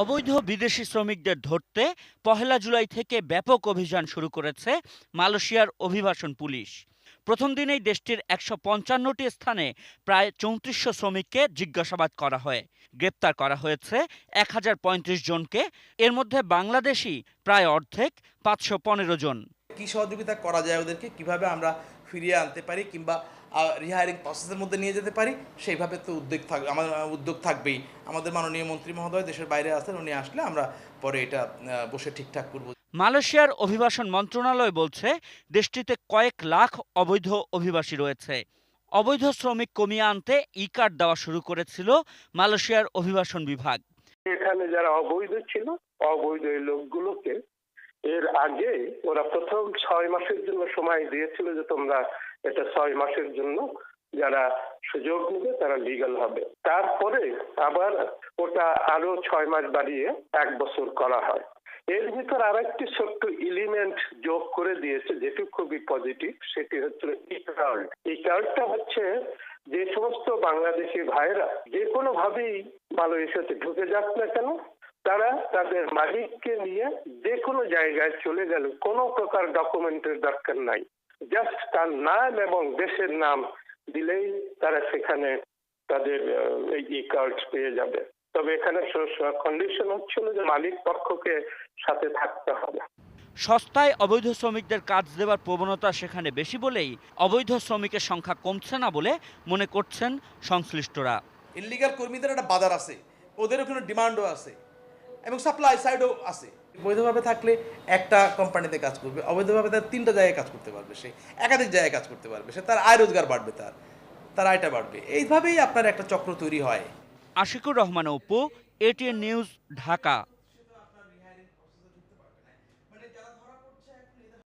অবৈধ বিদেশি শ্রমিকদের ধরতে পহেলা জুলাই থেকে ব্যাপক অভিযান শুরু করেছে মালয়েশিয়ার অভিবাসন পুলিশ। প্রথম দিনেই দেশটির ১৫৫টি স্থানে প্রায় ৩৪০০ শ্রমিককে জিজ্ঞাসাবাদ করা হয়। গ্রেপ্তার করা হয়েছে ১০৩৫ জনকে। এর মধ্যে বাংলাদেশি প্রায় অর্ধেক, ৫১৫ জন। কি সহযোগিতা করা যায় ওদেরকে কিভাবে আমরা ফিরিয়ে আনতে পারি কিংবা রিহায়ারিং প্রসেসের মধ্যে নিয়ে যেতে পারি সেইভাবে তো আমাদের উদ্যোগ থাকবেই। আমাদের মাননীয় মন্ত্রী মহোদয় দেশের বাইরে আছেন, উনি আসলে আমরা পরে এটা বসে ঠিকঠাক করব। মালয়েশিয়ার অভিবাসন মন্ত্রণালয় বলছে দেশটিতে কয়েক লাখ অবৈধ অভিবাসী রয়েছে। অবৈধ শ্রমিক কমিয়ে আনতে ই কার্ড দেওয়া শুরু করেছিল মালয়েশিয়ার অভিবাসন বিভাগ। এখানে যারা অবৈধ ছিল, অবৈধ এই লোকগুলোকে এর আগে ওরা প্রথম ৬ মাসের জন্য সময় দিয়েছিল যে তোমরা এটা ৬ মাসের জন্য যারা সুযোগ নেবে তারা লিগ্যাল হবে। তারপরে আবার ওটা আরো ৬ মাস বাড়িয়ে ১ বছর করা হয়। এর ভিতর আর একটি ছোট্ট এলিমেন্ট যোগ করে দিয়েছে যেটি খুবই পজিটিভ, সেটি হচ্ছে ই কার্ড। এই কার্ডটা হচ্ছে যে সমস্ত বাংলাদেশি ভাইরা যে কোনো ভাবেই মালয়েশিয়াতে ঢুকে যাক না কেন, তারা তাদের মালিককে নিয়ে যে কোনো জায়গায় চলে গেলে কোনো প্রকার ডকুমেন্টের দরকার নাই, জাস্ট তার নাম এবং দেশের নাম দিলেই তারা সেখানে তাদের এই ই কার্ড পেয়ে যাবে। তবে এখানে কন্ডিশন হচ্ছিল যে মালিক পক্ষকে সাথে থাকতে হবে। সস্তায় অবৈধ শ্রমিকদের কাজ দেওয়ার প্রবণতা সেখানে বেশি বলেই অবৈধ শ্রমিকের সংখ্যা কমছে না বলে মনে করছেন সংশ্লিষ্টরা। ইল্লিগাল কর্মীদের একটা বাজার আছে, ওদের ওখানে ডিমান্ডও আছে এবং সাপ্লাই সাইডও আছে। বৈধভাবে থাকলে একটা কোম্পানিতে কাজ করবে, অবৈধভাবে তার ৩টা জায়গায় কাজ করতে পারবে, সে একাধিক জায়গায় কাজ করতে পারবে, সে তার আয় রোজগার বাড়বে, তার আয়টা বাড়বে। এইভাবেই আপনার একটা চক্র তৈরি হয়। Ashikur Rahman Apu, ATN news, Dhaka.